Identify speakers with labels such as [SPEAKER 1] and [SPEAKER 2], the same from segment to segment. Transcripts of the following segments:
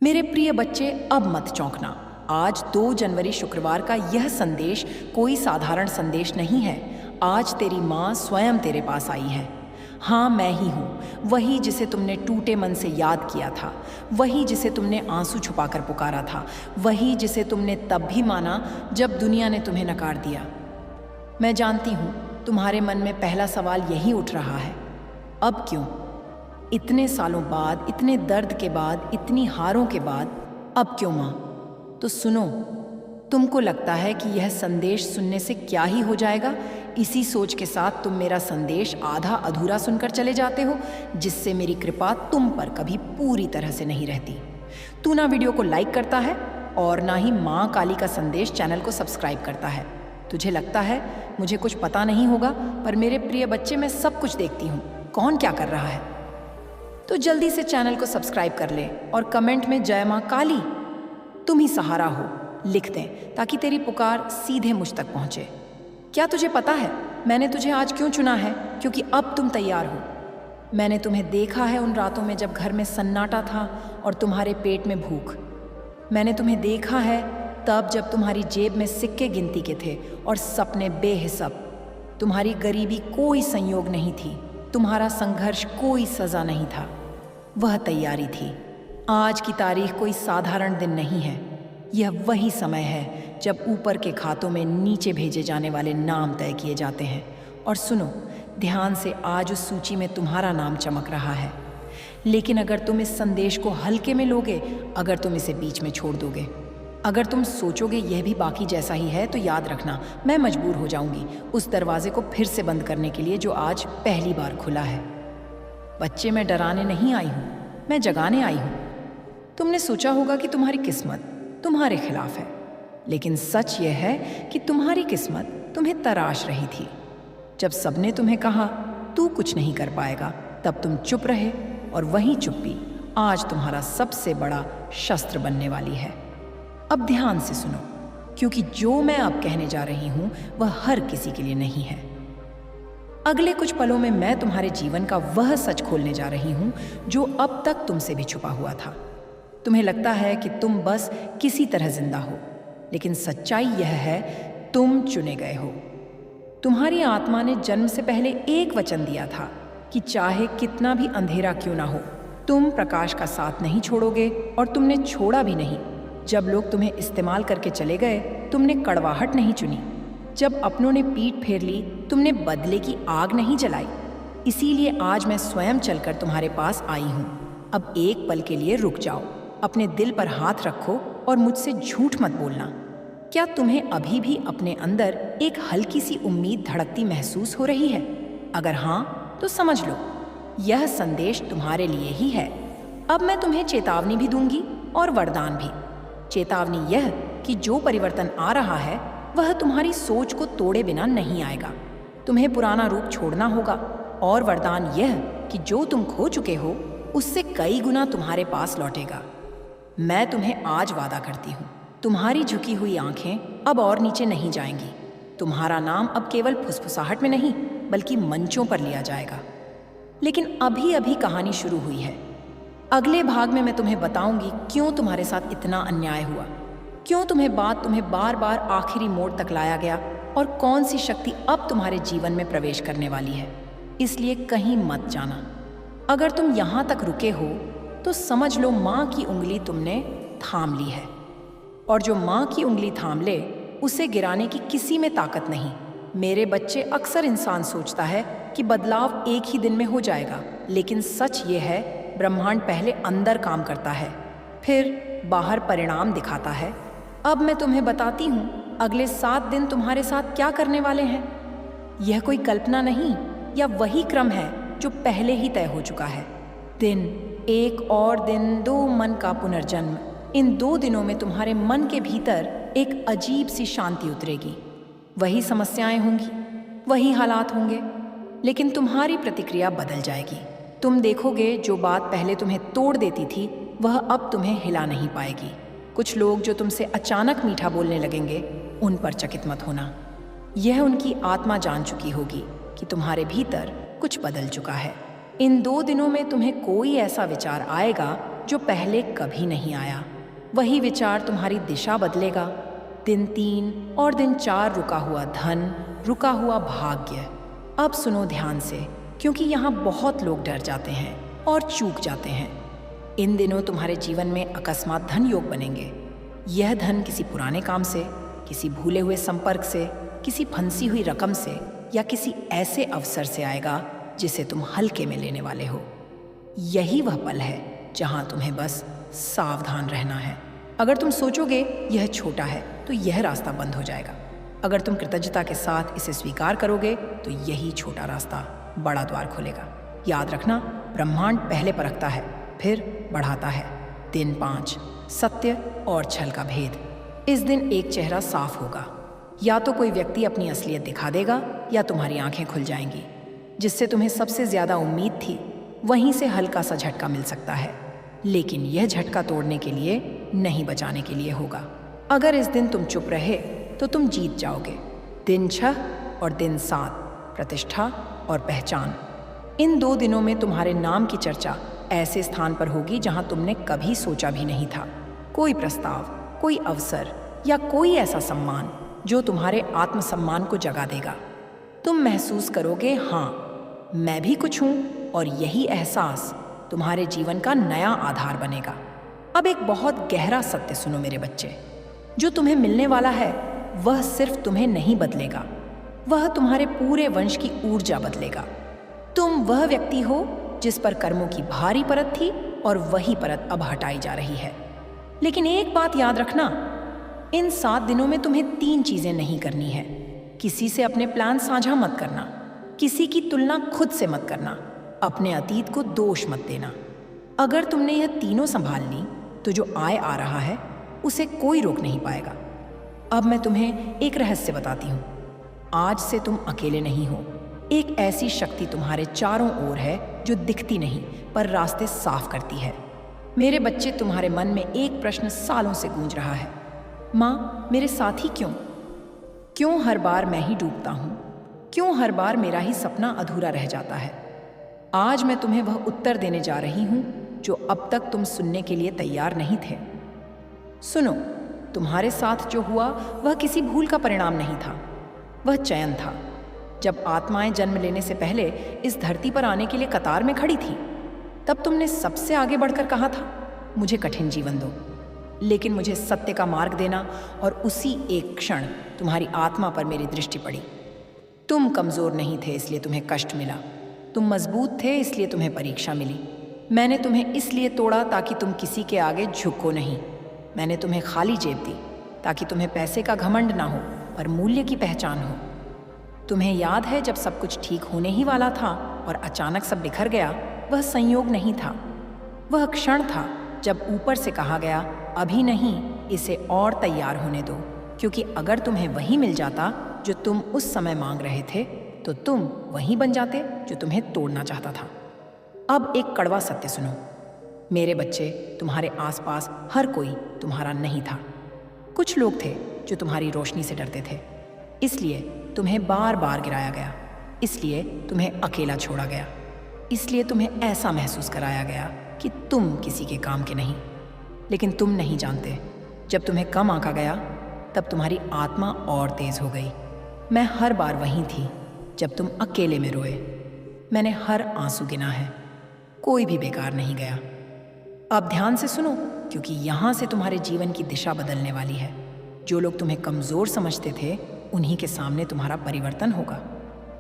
[SPEAKER 1] मेरे प्रिय बच्चे, अब मत चौंकना। आज 2 जनवरी शुक्रवार का यह संदेश कोई साधारण संदेश नहीं है। आज तेरी माँ स्वयं तेरे पास आई है। हाँ, मैं ही हूँ, वही जिसे तुमने टूटे मन से याद किया था, वही जिसे तुमने आंसू छुपाकर पुकारा था, वही जिसे तुमने तब भी माना जब दुनिया ने तुम्हें नकार दिया। मैं जानती हूँ तुम्हारे मन में पहला सवाल यही उठ रहा है, अब क्यों? इतने सालों बाद, इतने दर्द के बाद, इतनी हारों के बाद, अब क्यों माँ? तो सुनो, तुमको लगता है कि यह संदेश सुनने से क्या ही हो जाएगा? इसी सोच के साथ तुम मेरा संदेश आधा अधूरा सुनकर चले जाते हो, जिससे मेरी कृपा तुम पर कभी पूरी तरह से नहीं रहती। तू ना वीडियो को लाइक करता है और ना ही माँ काली का संदेश चैनल को सब्सक्राइब करता है। तुझे लगता है मुझे कुछ पता नहीं होगा, पर मेरे प्रिय बच्चे, मैं सब कुछ देखती हूँ, कौन क्या कर रहा है। तो जल्दी से चैनल को सब्सक्राइब कर ले और कमेंट में जय माँ काली, तुम ही सहारा हो, लिख दें, ताकि तेरी पुकार सीधे मुझ तक पहुँचे। क्या तुझे पता है मैंने तुझे आज क्यों चुना है? क्योंकि अब तुम तैयार हो। मैंने तुम्हें देखा है उन रातों में जब घर में सन्नाटा था और तुम्हारे पेट में भूख। मैंने तुम्हें देखा है तब जब तुम्हारी जेब में सिक्के गिनती के थे और सपने बेहिसाब। तुम्हारी गरीबी कोई संयोग नहीं थी, तुम्हारा संघर्ष कोई सजा नहीं था, वह तैयारी थी। आज की तारीख कोई साधारण दिन नहीं है। यह वही समय है जब ऊपर के खातों में नीचे भेजे जाने वाले नाम तय किए जाते हैं। और सुनो ध्यान से, आज उस सूची में तुम्हारा नाम चमक रहा है। लेकिन अगर तुम इस संदेश को हल्के में लोगे, अगर तुम इसे बीच में छोड़ दोगे, अगर तुम सोचोगे यह भी बाकी जैसा ही है, तो याद रखना मैं मजबूर हो जाऊंगी उस दरवाजे को फिर से बंद करने के लिए जो आज पहली बार खुला है। बच्चे, मैं डराने नहीं आई हूँ, मैं जगाने आई हूँ। तुमने सोचा होगा कि तुम्हारी किस्मत तुम्हारे खिलाफ है, लेकिन सच यह है कि तुम्हारी किस्मत तुम्हें तराश रही थी। जब सबने तुम्हें कहा तू कुछ नहीं कर पाएगा, तब तुम चुप रहे, और वही चुप्पी आज तुम्हारा सबसे बड़ा शस्त्र बनने वाली है। अब ध्यान से सुनो, क्योंकि जो मैं अब कहने जा रही हूं वह हर किसी के लिए नहीं है। अगले कुछ पलों में मैं तुम्हारे जीवन का वह सच खोलने जा रही हूं जो अब तक तुमसे भी छुपा हुआ था। तुम्हें लगता है कि तुम बस किसी तरह जिंदा हो, लेकिन सच्चाई यह है तुम चुने गए हो। तुम्हारी आत्मा ने जन्म से पहले एक वचन दिया था कि चाहे कितना भी अंधेरा क्यों ना हो, तुम प्रकाश का साथ नहीं छोड़ोगे, और तुमने छोड़ा भी नहीं। जब लोग तुम्हें इस्तेमाल करके चले गए, तुमने कड़वाहट नहीं चुनी। जब अपनों ने पीठ फेर ली, तुमने बदले की आग नहीं जलाई। इसीलिए आज मैं स्वयं चलकर तुम्हारे पास आई हूँ। अब एक पल के लिए रुक जाओ, अपने दिल पर हाथ रखो और मुझसे झूठ मत बोलना। क्या तुम्हें अभी भी अपने अंदर एक हल्की सी उम्मीद धड़कती महसूस हो रही है? अगर हाँ, तो समझ लो यह संदेश तुम्हारे लिए ही है। अब मैं तुम्हें चेतावनी भी दूंगी और वरदान भी। चेतावनी यह कि जो परिवर्तन आ रहा है वह तुम्हारी सोच को तोड़े बिना नहीं आएगा। तुम्हें पुराना रूप छोड़ना होगा। और वरदान यह कि जो तुम खो चुके हो उससे कई गुना तुम्हारे पास लौटेगा। मैं तुम्हें आज वादा करती हूँ, तुम्हारी झुकी हुई आंखें अब और नीचे नहीं जाएंगी। तुम्हारा नाम अब केवल फुसफुसाहट में नहीं, बल्कि मंचों पर लिया जाएगा। लेकिन अभी अभी कहानी शुरू हुई है। अगले भाग में मैं तुम्हें बताऊंगी क्यों तुम्हारे साथ इतना अन्याय हुआ, क्यों तुम्हें बार बार आखिरी मोड़ तक लाया गया, और कौन सी शक्ति अब तुम्हारे जीवन में प्रवेश करने वाली है। इसलिए कहीं मत जाना। अगर तुम यहाँ तक रुके हो तो समझ लो माँ की उंगली तुमने थाम ली है, और जो माँ की उंगली थाम ले उसे गिराने की किसी में ताकत नहीं। मेरे बच्चे, अक्सर इंसान सोचता है कि बदलाव एक ही दिन में हो जाएगा, लेकिन सच ये है ब्रह्मांड पहले अंदर काम करता है, फिर बाहर परिणाम दिखाता है। अब मैं तुम्हें बताती हूँ अगले 7 दिन तुम्हारे साथ क्या करने वाले हैं। यह कोई कल्पना नहीं, या वही क्रम है जो पहले ही तय हो चुका है। दिन, एक और दिन, 2 मन का पुनर्जन्म। इन 2 दिनों में तुम्हारे मन के भीतर एक अजीब सी शांति उतरेगी। वही समस्याएं होंगी, वही हालात होंगे, लेकिन तुम्हारी प्रतिक्रिया बदल जाएगी। तुम देखोगे जो बात पहले तुम्हें तोड़ देती थी वह अब तुम्हें हिला नहीं पाएगी। कुछ लोग जो तुमसे अचानक मीठा बोलने लगेंगे, उन पर चकित मत होना। यह उनकी आत्मा जान चुकी होगी कि तुम्हारे भीतर कुछ बदल चुका है। इन 2 दिनों में तुम्हें कोई ऐसा विचार आएगा जो पहले कभी नहीं आया। वही विचार तुम्हारी दिशा बदलेगा। दिन 3 और दिन 4 रुका हुआ धन, रुका हुआ भाग्य। अब सुनो ध्यान से, क्योंकि यहाँ बहुत लोग डर जाते हैं और चूक जाते हैं। इन दिनों तुम्हारे जीवन में अकस्मात धन योग बनेंगे। यह धन किसी पुराने काम से, किसी भूले हुए संपर्क से, किसी फंसी हुई रकम से या किसी ऐसे अवसर से आएगा जिसे तुम हल्के में लेने वाले हो। यही वह पल है जहां तुम्हें बस सावधान रहना है। अगर तुम सोचोगे यह छोटा है तो यह रास्ता बंद हो जाएगा। अगर तुम कृतज्ञता के साथ इसे स्वीकार करोगे तो यही छोटा रास्ता बड़ा द्वार खोलेगा। याद रखना, ब्रह्मांड पहले परखता है, फिर बढ़ाता है। दिन 5, सत्य और छल का भेद। इस दिन एक चेहरा साफ होगा। या तो कोई व्यक्ति अपनी असलियत दिखा देगा या तुम्हारी आंखें खुल जाएंगी। जिससे तुम्हें सबसे ज्यादा उम्मीद थी, वहीं से हल्का सा झटका मिल सकता है। लेकिन यह झटका तोड़ने के लिए नहीं, बचाने के लिए होगा। अगर इस दिन तुम चुप रहे तो तुम जीत जाओगे। दिन 6 और दिन 7, प्रतिष्ठा और पहचान। इन 2 दिनों में तुम्हारे नाम की चर्चा ऐसे स्थान पर होगी जहां तुमने कभी सोचा भी नहीं था। कोई प्रस्ताव, कोई अवसर या कोई ऐसा सम्मान जो तुम्हारे आत्मसम्मान को जगा देगा। तुम महसूस करोगे, हाँ मैं भी कुछ हूं, और यही एहसास तुम्हारे जीवन का नया आधार बनेगा। अब एक बहुत गहरा सत्य सुनो मेरे बच्चे, जो तुम्हें मिलने वाला है वह सिर्फ तुम्हें नहीं बदलेगा, वह तुम्हारे पूरे वंश की ऊर्जा बदलेगा। तुम वह व्यक्ति हो जिस पर कर्मों की भारी परत थी और वही परत अब हटाई जा रही है। लेकिन एक बात याद रखना, इन 7 दिनों में तुम्हें 3 चीजें नहीं करनी है। किसी से अपने प्लान साझा मत करना, किसी की तुलना खुद से मत करना, अपने अतीत को दोष मत देना। अगर तुमने यह तीनों संभाल ली तो जो आय आ रहा है उसे कोई रोक नहीं पाएगा। अब मैं तुम्हें एक रहस्य बताती हूँ। आज से तुम अकेले नहीं हो। एक ऐसी शक्ति तुम्हारे चारों ओर है जो दिखती नहीं पर रास्ते साफ करती है। मेरे बच्चे, तुम्हारे मन में एक प्रश्न सालों से गूंज रहा है, माँ मेरे साथ ही क्यों? क्यों हर बार मैं ही डूबता हूँ? क्यों हर बार मेरा ही सपना अधूरा रह जाता है? आज मैं तुम्हें वह उत्तर देने जा रही हूँ जो अब तक तुम सुनने के लिए तैयार नहीं थे। सुनो, तुम्हारे साथ जो हुआ वह किसी भूल का परिणाम नहीं था, वह चयन था। जब आत्माएं जन्म लेने से पहले इस धरती पर आने के लिए कतार में खड़ी थी, तब तुमने सबसे आगे बढ़कर कहा था, मुझे कठिन जीवन दो, लेकिन मुझे सत्य का मार्ग देना। और उसी एक क्षण तुम्हारी आत्मा पर मेरी दृष्टि पड़ी। तुम कमजोर नहीं थे इसलिए तुम्हें कष्ट मिला, तुम मजबूत थे इसलिए तुम्हें परीक्षा मिली। मैंने तुम्हें इसलिए तोड़ा ताकि तुम किसी के आगे झुको नहीं। मैंने तुम्हें खाली जेब दी ताकि तुम्हें पैसे का घमंड ना हो पर मूल्य की पहचान हो। तुम्हें याद है जब सब कुछ ठीक होने ही वाला था और अचानक सब बिखर गया? वह संयोग नहीं था, वह क्षण था जब ऊपर से कहा गया, अभी नहीं, इसे और तैयार होने दो, क्योंकि अगर तुम्हें वही मिल जाता जो तुम उस समय मांग रहे थे तो तुम वही बन जाते जो तुम्हें तोड़ना चाहता था। अब एक कड़वा सत्य सुनो मेरे बच्चे, तुम्हारे आसपास हर कोई तुम्हारा नहीं था। कुछ लोग थे जो तुम्हारी रोशनी से डरते थे, इसलिए तुम्हें बार बार गिराया गया, इसलिए तुम्हें अकेला छोड़ा गया, इसलिए तुम्हें ऐसा महसूस कराया गया कि तुम किसी के काम के नहीं। लेकिन तुम नहीं जानते, जब तुम्हें कम आंका गया तब तुम्हारी आत्मा और तेज हो गई। मैं हर बार वहीं थी जब तुम अकेले में रोए। मैंने हर आंसू गिना है, कोई भी बेकार नहीं गया। अब ध्यान से सुनो, क्योंकि यहाँ से तुम्हारे जीवन की दिशा बदलने वाली है। जो लोग तुम्हें कमज़ोर समझते थे, उन्हीं के सामने तुम्हारा परिवर्तन होगा।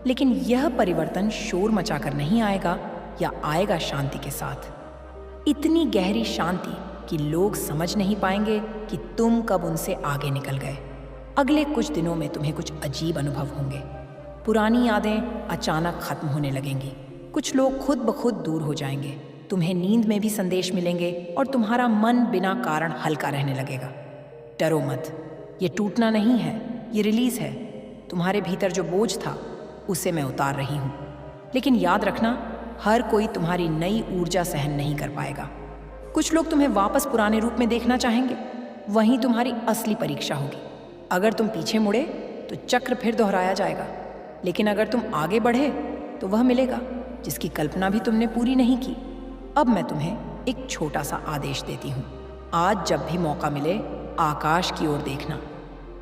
[SPEAKER 1] लेकिन यह परिवर्तन शोर मचाकर नहीं आएगा, या आएगा शांति के साथ। इतनी गहरी शांति कि लोग समझ नहीं पाएंगे कि तुम कब उनसे आगे निकल गए। अगले कुछ दिनों में तुम्हें कुछ अजीब अनुभव होंगे। पुरानी यादें अचानक खत्म होने लगेंगी। कुछ लोग खुद ब खुद दूर हो जाएंगे। तुम्हें नींद में भी संदेश मिलेंगे और तुम्हारा मन बिना कारण हल्का रहने लगेगा। डरो मत, ये टूटना नहीं है, ये रिलीज है। तुम्हारे भीतर जो बोझ था उसे मैं उतार रही हूँ। लेकिन याद रखना, हर कोई तुम्हारी नई ऊर्जा सहन नहीं कर पाएगा। कुछ लोग तुम्हें वापस पुराने रूप में देखना चाहेंगे, वहीं तुम्हारी असली परीक्षा होगी। अगर तुम पीछे मुड़े तो चक्र फिर दोहराया जाएगा, लेकिन अगर तुम आगे बढ़े तो वह मिलेगा जिसकी कल्पना भी तुमने पूरी नहीं की। अब मैं तुम्हें एक छोटा सा आदेश देती हूँ। आज जब भी मौका मिले आकाश की ओर देखना,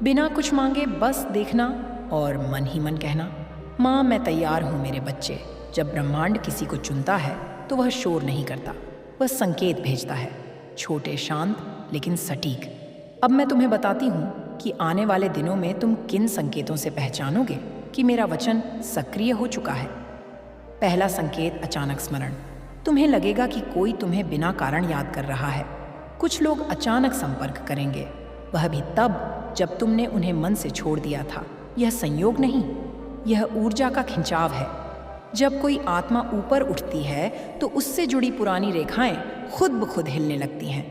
[SPEAKER 1] बिना कुछ मांगे बस देखना और मन ही मन कहना, माँ मैं तैयार हूँ मेरे बच्चे। जब ब्रह्मांड किसी को चुनता है तो वह शोर नहीं करता, वह संकेत भेजता है, छोटे शांत लेकिन सटीक। अब मैं तुम्हें बताती हूँ कि आने वाले दिनों में तुम किन संकेतों से पहचानोगे कि मेरा वचन सक्रिय हो चुका है। पहला संकेत, अचानक स्मरण। तुम्हें लगेगा कि कोई तुम्हें बिना कारण याद कर रहा है। कुछ लोग अचानक संपर्क करेंगे, वह भी तब जब तुमने उन्हें मन से छोड़ दिया था। यह संयोग नहीं, यह ऊर्जा का खिंचाव है। जब कोई आत्मा ऊपर उठती है तो उससे जुड़ी पुरानी रेखाएं खुद ब खुद हिलने लगती हैं।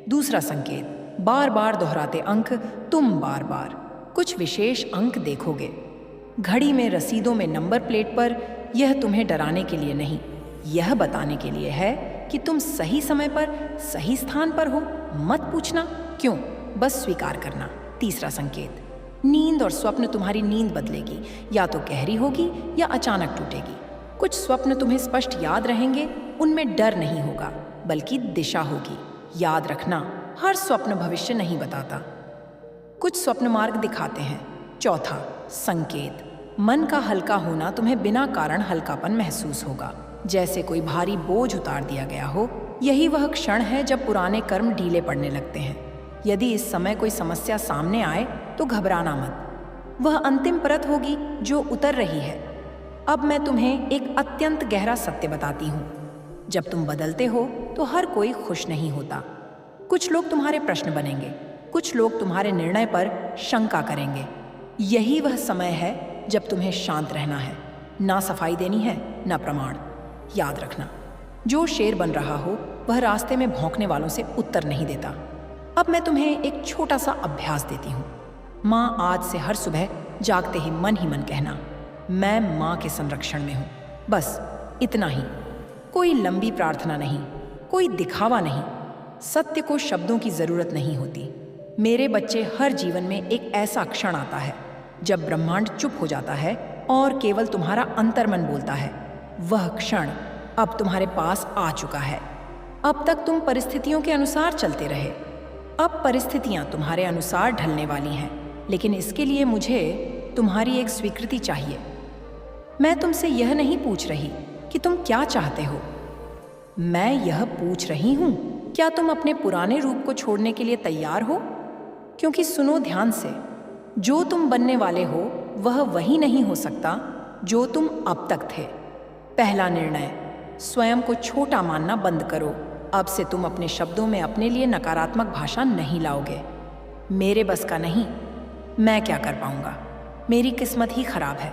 [SPEAKER 1] दूसरा संकेत, बार बार दोहराते अंक। तुम बार बार कुछ विशेष अंक देखोगे, घड़ी में, रसीदों में, नंबर प्लेट पर। यह तुम्हें डराने के लिए नहीं, यह बताने के लिए है कि तुम सही समय पर सही स्थान पर हो। मत पूछना क्यों, बस स्वीकार करना। तीसरा संकेत, नींद और स्वप्न। तुम्हारी नींद बदलेगी, या तो गहरी होगी या अचानक टूटेगी। कुछ स्वप्न तुम्हें स्पष्ट याद रहेंगे, उनमें डर नहीं होगा बल्कि दिशा होगी। याद रखना, हर स्वप्न भविष्य नहीं बताता, कुछ स्वप्न मार्ग दिखाते हैं। चौथा संकेत, मन का हल्का होना। तुम्हें बिना कारण हल्कापन महसूस होगा, जैसे कोई भारी बोझ उतार दिया गया हो। यही वह क्षण है जब पुराने कर्म ढीले पड़ने लगते हैं। यदि इस समय कोई समस्या सामने आए तो घबराना मत, वह अंतिम परत होगी जो उतर रही है। अब मैं तुम्हें एक अत्यंत गहरा सत्य बताती हूँ। जब तुम बदलते हो तो हर कोई खुश नहीं होता। कुछ लोग तुम्हारे प्रश्न बनेंगे, कुछ लोग तुम्हारे निर्णय पर शंका करेंगे। यही वह समय है जब तुम्हें शांत रहना है, ना सफाई देनी है, ना प्रमाण। याद रखना, जो शेर बन रहा हो वह रास्ते में भौंकने वालों से उत्तर नहीं देता। अब मैं तुम्हें एक छोटा सा अभ्यास देती हूँ। माँ, आज से हर सुबह जागते ही मन कहना, मैं माँ के संरक्षण में हूँ। बस इतना ही, कोई लंबी प्रार्थना नहीं, कोई दिखावा नहीं। सत्य को शब्दों की जरूरत नहीं होती। मेरे बच्चे, हर जीवन में एक ऐसा क्षण आता है जब ब्रह्मांड चुप हो जाता है और केवल तुम्हारा अंतर्मन बोलता है। वह क्षण अब तुम्हारे पास आ चुका है। अब तक तुम परिस्थितियों के अनुसार चलते रहे, अब परिस्थितियां तुम्हारे अनुसार ढलने वाली हैं, लेकिन इसके लिए मुझे तुम्हारी एक स्वीकृति चाहिए। मैं तुमसे यह नहीं पूछ रही कि तुम क्या चाहते हो, मैं यह पूछ रही हूं, क्या तुम अपने पुराने रूप को छोड़ने के लिए तैयार हो? क्योंकि सुनो ध्यान से, जो तुम बनने वाले हो वह वही नहीं हो सकता जो तुम अब तक थे। पहला निर्णय, स्वयं को छोटा मानना बंद करो। अब से तुम अपने शब्दों में अपने लिए नकारात्मक भाषा नहीं लाओगे। मेरे बस का नहीं, मैं क्या कर पाऊंगा, मेरी किस्मत ही खराब है।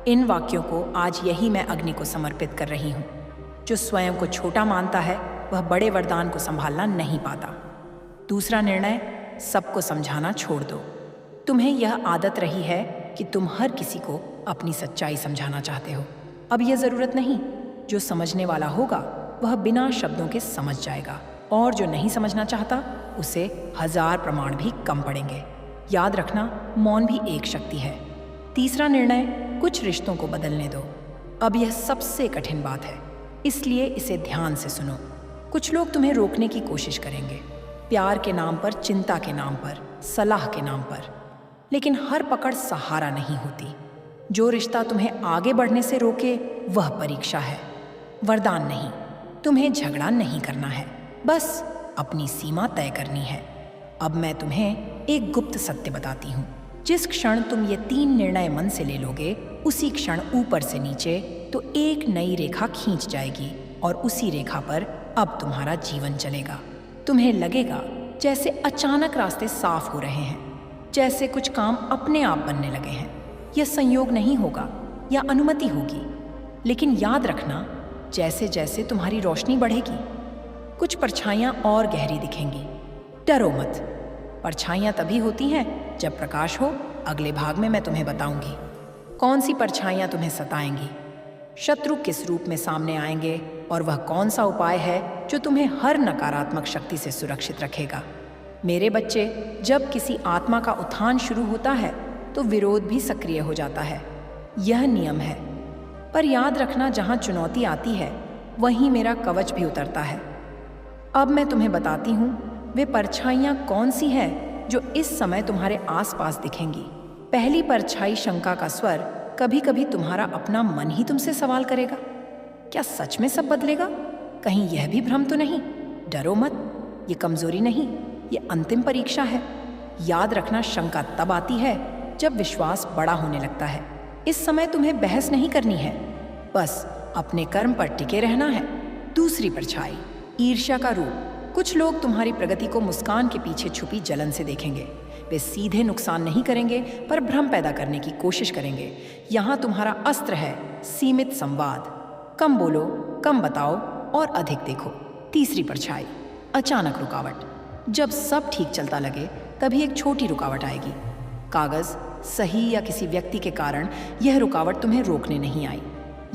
[SPEAKER 1] इन वाक्यों को आज यही मैं अग्नि को समर्पित कर रही हूँ। जो स्वयं को छोटा मानता है वह बड़े वरदान को संभालना नहीं पाता। दूसरा निर्णय, सबको समझाना छोड़ दो। तुम्हें यह आदत रही है कि तुम हर किसी को अपनी सच्चाई समझाना चाहते हो। अब यह जरूरत नहीं, जो समझने वाला होगा वह बिना शब्दों के समझ जाएगा, और जो नहीं समझना चाहता उसे 1000 प्रमाण भी कम पड़ेंगे। याद रखना, मौन भी एक शक्ति है। तीसरा निर्णय, कुछ रिश्तों को बदलने दो। अब यह सबसे कठिन बात है, इसलिए इसे ध्यान से सुनो। कुछ लोग तुम्हें रोकने की कोशिश करेंगे, प्यार के नाम पर, चिंता के नाम पर, सलाह के नाम पर, लेकिन हर पकड़ सहारा नहीं होती। जो रिश्ता तुम्हें आगे बढ़ने से रोके वह परीक्षा है, वरदान नहीं। तुम्हें झगड़ा नहीं करना है, बस अपनी सीमा तय करनी है। अब मैं तुम्हें एक गुप्त सत्य बताती हूँ। जिस क्षण तुम ये 3 निर्णय मन से ले लोगे, उसी क्षण ऊपर से नीचे तो एक नई रेखा खींच जाएगी, और उसी रेखा पर अब तुम्हारा जीवन चलेगा। तुम्हें लगेगा जैसे अचानक रास्ते साफ हो रहे हैं, जैसे कुछ काम अपने आप बनने लगे हैं। यह संयोग नहीं होगा या अनुमति होगी, लेकिन याद रखना, जैसे जैसे तुम्हारी रोशनी बढ़ेगी, कुछ परछाइयाँ और गहरी दिखेंगी। डरो मत, परछाइयाँ तभी होती हैं जब प्रकाश हो। अगले भाग में मैं तुम्हें बताऊंगी कौन सी परछाइयाँ तुम्हें सताएंगी, शत्रु किस रूप में सामने आएंगे, और वह कौन सा उपाय है जो तुम्हें हर नकारात्मक शक्ति से सुरक्षित रखेगा। मेरे बच्चे, जब किसी आत्मा का उत्थान शुरू होता है तो विरोध भी सक्रिय हो जाता है, यह नियम है। पर याद रखना, जहाँ चुनौती आती है वहीं मेरा कवच भी उतरता है। अब मैं तुम्हें बताती हूँ वे परछाइयाँ कौन सी हैं जो इस समय तुम्हारे आसपास दिखेंगी। पहली परछाई शंका का स्वर, कभी कभी तुम्हारा अपना मन ही तुमसे सवाल करेगा, क्या सच में सब बदलेगा? कहीं यह भी भ्रम तो नहीं? डरो मत, ये कमजोरी नहीं, ये अंतिम परीक्षा है। याद रखना, शंका तब आती है जब विश्वास बड़ा होने लगता है। इस समय तुम्हें बहस नहीं करनी है, बस अपने कर्म पर टिके रहना है। दूसरी परछाई, ईर्ष्या का रूप। कुछ लोग तुम्हारी प्रगति को मुस्कान के पीछे छुपी जलन से देखेंगे। वे सीधे नुकसान नहीं करेंगे, पर भ्रम पैदा करने की कोशिश करेंगे। यहाँ तुम्हारा अस्त्र है सीमित संवाद। कम बोलो, कम बताओ और अधिक देखो। तीसरी परछाई, अचानक रुकावट। जब सब ठीक चलता लगे तभी एक छोटी रुकावट आएगी। कागज, सही या किसी व्यक्ति के कारण यह रुकावट तुम्हें रोकने नहीं आई,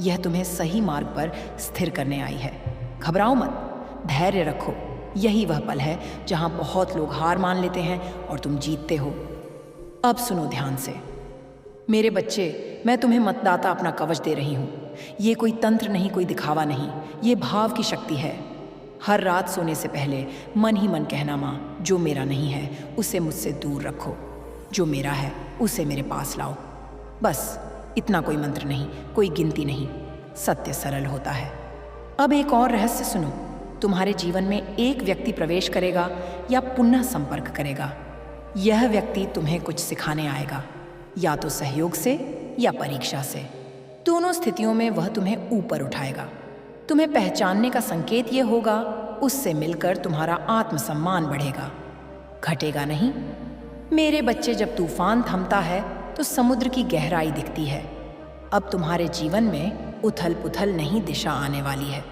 [SPEAKER 1] यह तुम्हें सही मार्ग पर स्थिर करने आई है। घबराओ मत, धैर्य रखो। यही वह पल है जहां बहुत लोग हार मान लेते हैं और तुम जीतते हो। अब सुनो ध्यान से। मेरे बच्चे, मैं तुम्हें मतदाता अपना कवच दे रही हूँ। ये कोई तंत्र नहीं, कोई दिखावा नहीं, ये भाव की शक्ति है। हर रात सोने से पहले मन ही मन कहना, माँ, जो मेरा नहीं है उसे मुझसे दूर रखो, जो मेरा है उसे मेरे पास लाओ। बस इतना, कोई मंत्र नहीं, कोई गिनती नहीं। सत्य सरल होता है। अब एक और रहस्य सुनो। तुम्हारे जीवन में एक व्यक्ति प्रवेश करेगा या पुनः संपर्क करेगा। यह व्यक्ति तुम्हें कुछ सिखाने आएगा, या तो सहयोग से या परीक्षा से। दोनों स्थितियों में वह तुम्हें ऊपर उठाएगा। तुम्हें पहचानने का संकेत यह होगा, उससे मिलकर तुम्हारा आत्मसम्मान बढ़ेगा, घटेगा नहीं। मेरे बच्चे, जब तूफान थमता है तो समुद्र की गहराई दिखती है। अब तुम्हारे जीवन में उथल पुथल नहीं, दिशा आने वाली है।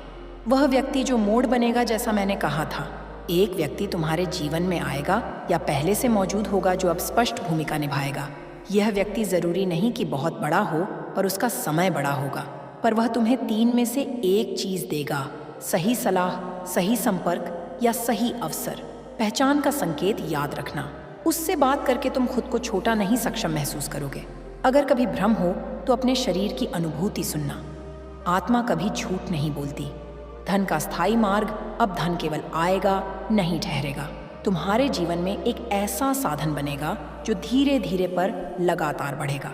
[SPEAKER 1] वह व्यक्ति जो मोड़ बनेगा, जैसा मैंने कहा था, एक व्यक्ति तुम्हारे जीवन में आएगा या पहले से मौजूद होगा जो अब स्पष्ट भूमिका निभाएगा। यह व्यक्ति जरूरी नहीं कि बहुत बड़ा हो, पर उसका समय बड़ा होगा। पर वह तुम्हें 3 में से एक चीज देगा, सही सलाह, सही संपर्क या सही अवसर। पहचान का संकेत याद रखना। उससे बात करके तुम खुद को छोटा नहीं, सक्षम महसूस करोगे। अगर कभी भ्रम हो तो अपने शरीर की अनुभूति सुनना। आत्मा कभी झूठ नहीं बोलती। धन का स्थायी मार्ग, अब धन केवल आएगा, नहीं ठहरेगा। तुम्हारे जीवन में एक ऐसा साधन बनेगा जो धीरे धीरे पर लगातार बढ़ेगा।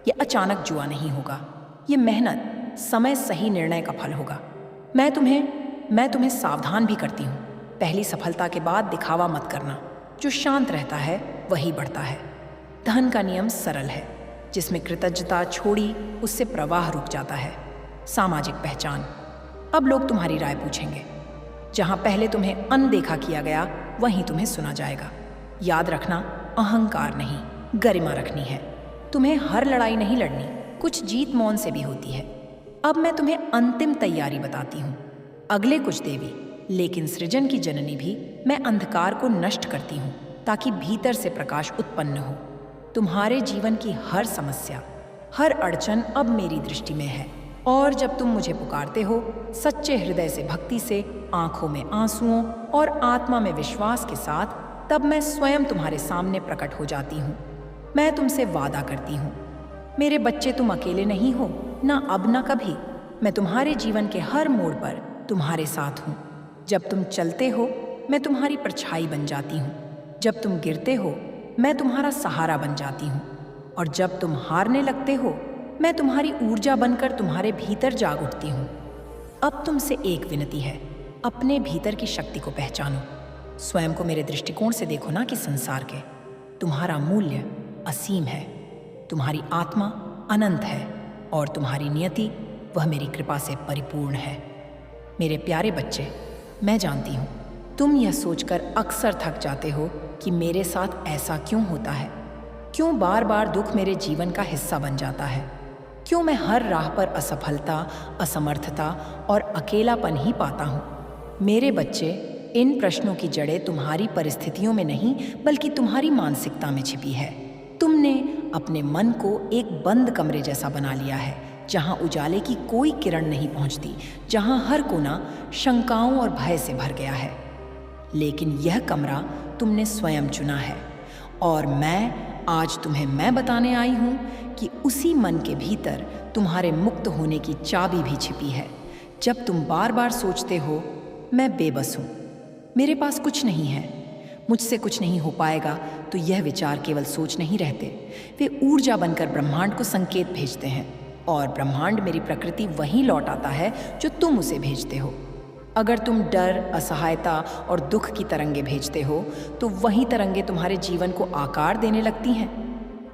[SPEAKER 1] ये अचानक जुआ नहीं होगा, ये मेहनत, समय, सही निर्णय का फल होगा। मैं तुम्हें सावधान भी करती हूँ। पहली सफलता के बाद दिखावा मत करना। जो शांत रहता है वही बढ़ता है। धन का नियम सरल है, जिसमें कृतज्ञता छोड़ी उससे प्रवाह रुक जाता है। सामाजिक पहचान। अब लोग तुम्हारी राय पूछेंगे। जहां पहले तुम्हें अनदेखा किया गया, वहीं तुम्हें सुना जाएगा। याद रखना, अहंकार नहीं, गरिमा रखनी है। तुम्हें हर लड़ाई नहीं लड़नी, कुछ जीत मौन से भी होती है। अब मैं तुम्हें अंतिम तैयारी बताती हूँ। अगले कुछ देवी, लेकिन सृजन की जननी भी, मैं अंधकार को नष्ट करती हूँ ताकि भीतर से प्रकाश उत्पन्न हो। तुम्हारे जीवन की हर समस्या, हर अड़चन अब मेरी दृष्टि में है। और जब तुम मुझे पुकारते हो सच्चे हृदय से, भक्ति से, आंखों में आंसुओं और आत्मा में विश्वास के साथ, तब मैं स्वयं तुम्हारे सामने प्रकट हो जाती हूँ। मैं तुमसे वादा करती हूँ, मेरे बच्चे, तुम अकेले नहीं हो, ना अब ना कभी। मैं तुम्हारे जीवन के हर मोड़ पर तुम्हारे साथ हूँ। जब तुम चलते हो मैं तुम्हारी परछाई बन जाती हूँ, जब तुम गिरते हो मैं तुम्हारा सहारा बन जाती हूँ, और जब तुम हारने लगते हो मैं तुम्हारी ऊर्जा बनकर तुम्हारे भीतर जाग उठती हूँ। अब तुमसे एक विनती है, अपने भीतर की शक्ति को पहचानो। स्वयं को मेरे दृष्टिकोण से देखो ना कि संसार के। तुम्हारा मूल्य असीम है, तुम्हारी आत्मा अनंत है, और तुम्हारी नियति वह मेरी कृपा से परिपूर्ण है। मेरे प्यारे बच्चे, मैं जानती हूँ तुम यह सोचकर अक्सर थक जाते हो कि मेरे साथ ऐसा क्यों होता है, क्यों बार बार दुख मेरे जीवन का हिस्सा बन जाता है, क्यों मैं हर राह पर असफलता, असमर्थता और अकेलापन ही पाता हूँ। मेरे बच्चे, इन प्रश्नों की जड़ें तुम्हारी परिस्थितियों में नहीं बल्कि तुम्हारी मानसिकता में छिपी है। तुमने अपने मन को एक बंद कमरे जैसा बना लिया है, जहाँ उजाले की कोई किरण नहीं पहुँचती, जहाँ हर कोना शंकाओं और भय से भर गया है। लेकिन यह कमरा तुमने स्वयं चुना है, और आज तुम्हें मैं बताने आई हूँ कि उसी मन के भीतर तुम्हारे मुक्त होने की चाबी भी छिपी है। जब तुम बार बार सोचते हो मैं बेबस हूँ, मेरे पास कुछ नहीं है, मुझसे कुछ नहीं हो पाएगा, तो यह विचार केवल सोच नहीं रहते, वे ऊर्जा बनकर ब्रह्मांड को संकेत भेजते हैं और ब्रह्मांड मेरी प्रकृति वहीं लौट आता है जो तुम उसे भेजते हो। अगर तुम डर, असहायता और दुख की तरंगे भेजते हो तो वही तरंगे तुम्हारे जीवन को आकार देने लगती हैं।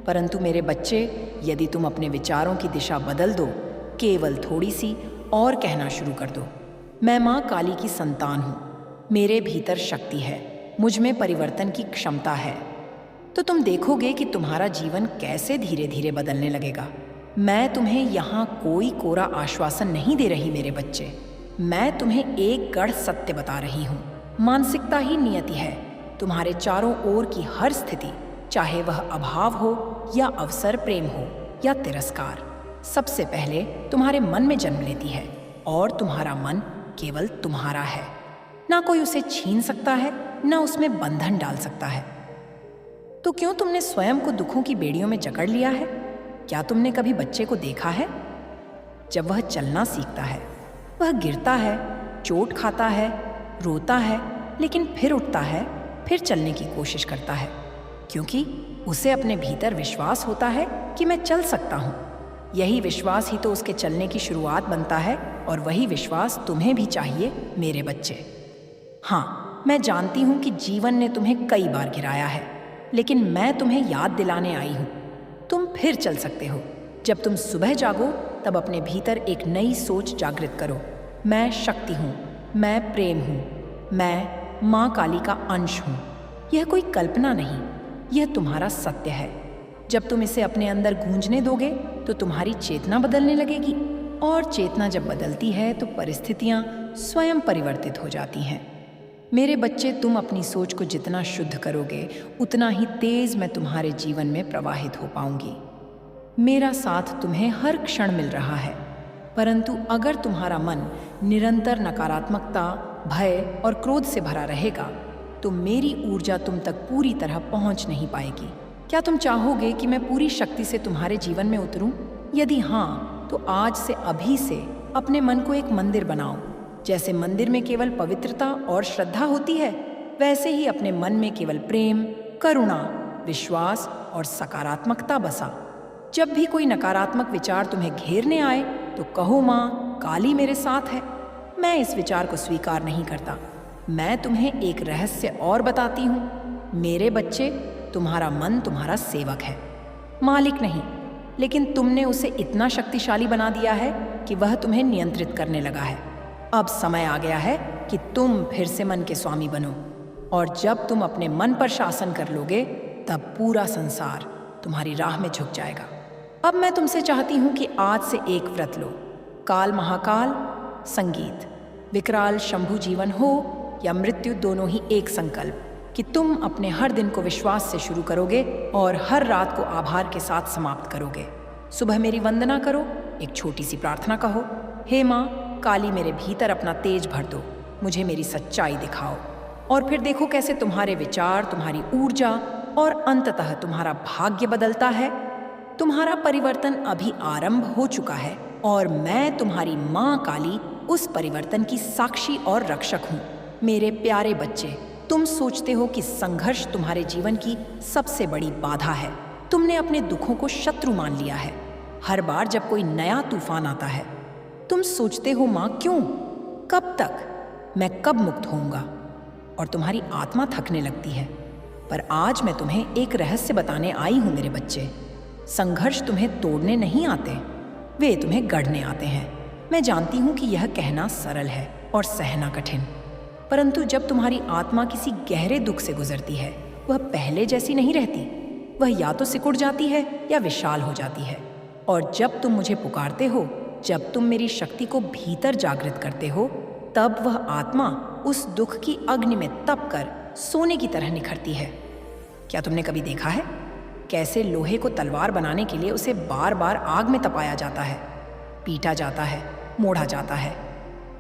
[SPEAKER 1] परंतु मेरे बच्चे, यदि तुम अपने विचारों की दिशा बदल दो, केवल थोड़ी सी और कहना शुरू कर दो, मैं माँ काली की संतान हूँ, मेरे भीतर शक्ति है, मुझ में परिवर्तन की क्षमता है, तो तुम देखोगे कि तुम्हारा जीवन कैसे धीरे धीरे बदलने लगेगा। मैं तुम्हें यहाँ कोई कोरा आश्वासन नहीं दे रही मेरे बच्चे, मैं तुम्हें एक गढ़ सत्य बता रही हूँ। मानसिकता ही नियति है। तुम्हारे चारों ओर की हर स्थिति, चाहे वह अभाव हो या अवसर, प्रेम हो या तिरस्कार, सबसे पहले तुम्हारे मन में जन्म लेती है और तुम्हारा मन केवल तुम्हारा है। ना कोई उसे छीन सकता है, ना उसमें बंधन डाल सकता है। तो क्यों तुमने स्वयं को दुखों की बेड़ियों में जकड़ लिया है? क्या तुमने कभी बच्चे को देखा है? जब वह चलना सीखता है, वह गिरता है, चोट खाता है, रोता है, लेकिन फिर उठता है, फिर चलने की कोशिश करता है, क्योंकि उसे अपने भीतर विश्वास होता है कि मैं चल सकता हूँ। यही विश्वास ही तो उसके चलने की शुरुआत बनता है, और वही विश्वास तुम्हें भी चाहिए मेरे बच्चे। हाँ, मैं जानती हूँ कि जीवन ने तुम्हें कई बार गिराया है, लेकिन मैं तुम्हें याद दिलाने आई हूँ, तुम फिर चल सकते हो। जब तुम सुबह जागो तब अपने भीतर एक नई सोच जागृत करो। मैं शक्ति हूँ, मैं प्रेम हूँ, मैं माँ काली का अंश हूँ। यह कोई कल्पना नहीं, यह तुम्हारा सत्य है। जब तुम इसे अपने अंदर गूंजने दोगे तो तुम्हारी चेतना बदलने लगेगी, और चेतना जब बदलती है तो परिस्थितियाँ स्वयं परिवर्तित हो जाती हैं। मेरे बच्चे, तुम अपनी सोच को जितना शुद्ध करोगे, उतना ही तेज मैं तुम्हारे जीवन में प्रवाहित हो पाऊंगी। मेरा साथ तुम्हें हर क्षण मिल रहा है, परंतु अगर तुम्हारा मन निरंतर नकारात्मकता, भय और क्रोध से भरा रहेगा तो मेरी ऊर्जा तुम तक पूरी तरह पहुंच नहीं पाएगी। क्या तुम चाहोगे कि मैं पूरी शक्ति से तुम्हारे जीवन में उतरूं? यदि हाँ, तो आज से, अभी से अपने मन को एक मंदिर बनाओ। जैसे मंदिर में केवल पवित्रता और श्रद्धा होती है, वैसे ही अपने मन में केवल प्रेम, करुणा, विश्वास और सकारात्मकता बसा। जब भी कोई नकारात्मक विचार तुम्हें घेरने आए तो कहो, माँ काली मेरे साथ है। मैं इस विचार को स्वीकार नहीं करता। मैं तुम्हें एक रहस्य और बताती हूँ मेरे बच्चे, तुम्हारा मन तुम्हारा सेवक है, मालिक नहीं। लेकिन तुमने उसे इतना शक्तिशाली बना दिया है कि वह तुम्हें नियंत्रित करने लगा है। अब समय आ गया है कि तुम फिर से मन के स्वामी बनो, और जब तुम अपने मन पर शासन कर लोगे तब पूरा संसार तुम्हारी राह में झुक जाएगा। अब मैं तुमसे चाहती हूँ कि आज से एक व्रत लो। काल महाकाल, संगीत, विकराल शंभु जीवन हो या मृत्यु, दोनों ही एक संकल्प कि तुम अपने हर दिन को विश्वास से शुरू करोगे और हर रात को आभार के साथ समाप्त करोगे। सुबह मेरी वंदना करो, एक छोटी सी प्रार्थना कहो, हे माँ काली, मेरे भीतर अपना तेज भर दो, मुझे मेरी सच्चाई दिखाओ। और फिर देखो कैसे तुम्हारे विचार, तुम्हारी ऊर्जा और अंततः तुम्हारा भाग्य बदलता है। तुम्हारा परिवर्तन अभी आरंभ हो चुका है, और मैं तुम्हारी माँ काली उस परिवर्तन की साक्षी और रक्षक हूँ। मेरे प्यारे बच्चे, तुम सोचते हो कि संघर्ष तुम्हारे जीवन की सबसे बड़ी बाधा है। तुमने अपने दुखों को शत्रु मान लिया है। हर बार जब कोई नया तूफान आता है तुम सोचते हो, माँ क्यों, कब तक, मैं कब मुक्त होऊंगा, और तुम्हारी आत्मा थकने लगती है। पर आज मैं तुम्हें एक रहस्य बताने आई हूँ मेरे बच्चे। संघर्ष तुम्हें तोड़ने नहीं आते, वे तुम्हें गढ़ने आते हैं। मैं जानती हूँ कि यह कहना सरल है और सहना कठिन, परंतु जब तुम्हारी आत्मा किसी गहरे दुख से गुजरती है, वह पहले जैसी नहीं रहती। वह या तो सिकुड़ जाती है या विशाल हो जाती है। और जब तुम मुझे पुकारते हो, जब तुम मेरी शक्ति को भीतर जागृत करते हो, तब वह आत्मा उस दुख की अग्नि में तप कर सोने की तरह निखरती है। क्या तुमने कभी देखा है कैसे लोहे को तलवार बनाने के लिए उसे बार बार आग में तपाया जाता है, पीटा जाता है, मोड़ा जाता है?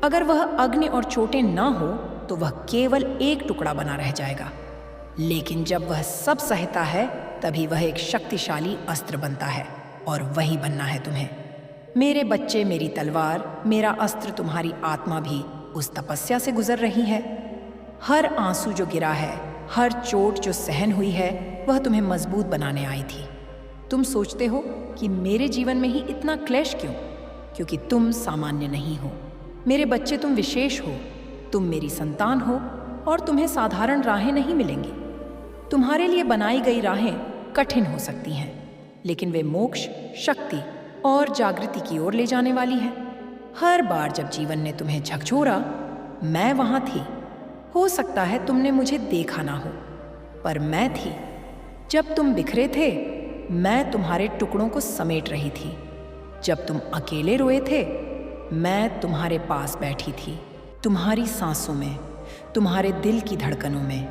[SPEAKER 1] अगर वह अग्नि और चोटें न हो तो वह केवल एक टुकड़ा बना रह जाएगा, लेकिन जब वह सब सहता है तभी वह एक शक्तिशाली अस्त्र बनता है, और वही बनना है तुम्हें। मेरे बच्चे, मेरी तलवार, मेरा अस्त्र, तुम्हारी आत्मा भी उस तपस्या से गुजर रही है। हर आंसू जो गिरा है, हर चोट जो सहन हुई है, वह तुम्हें मजबूत बनाने आई थी। तुम सोचते हो कि मेरे जीवन में ही इतना क्लेश क्यों? क्योंकि तुम सामान्य नहीं हो। मेरे बच्चे, तुम विशेष हो। तुम मेरी संतान हो और तुम्हें साधारण राहें नहीं मिलेंगी। तुम्हारे लिए बनाई गई राहें कठिन हो सकती हैं, लेकिन वे मोक्ष, शक्ति और जागृति की ओर ले जाने वाली हैं। हर बार जब जीवन ने तुम्हें झकझोरा, मैं वहां थी। हो सकता है तुमने मुझे देखा ना हो, पर मैं थी। जब तुम बिखरे थे, मैं तुम्हारे टुकड़ों को समेट रही थी। जब तुम अकेले रोए थे, मैं तुम्हारे पास बैठी थी, तुम्हारी सांसों में, तुम्हारे दिल की धड़कनों में।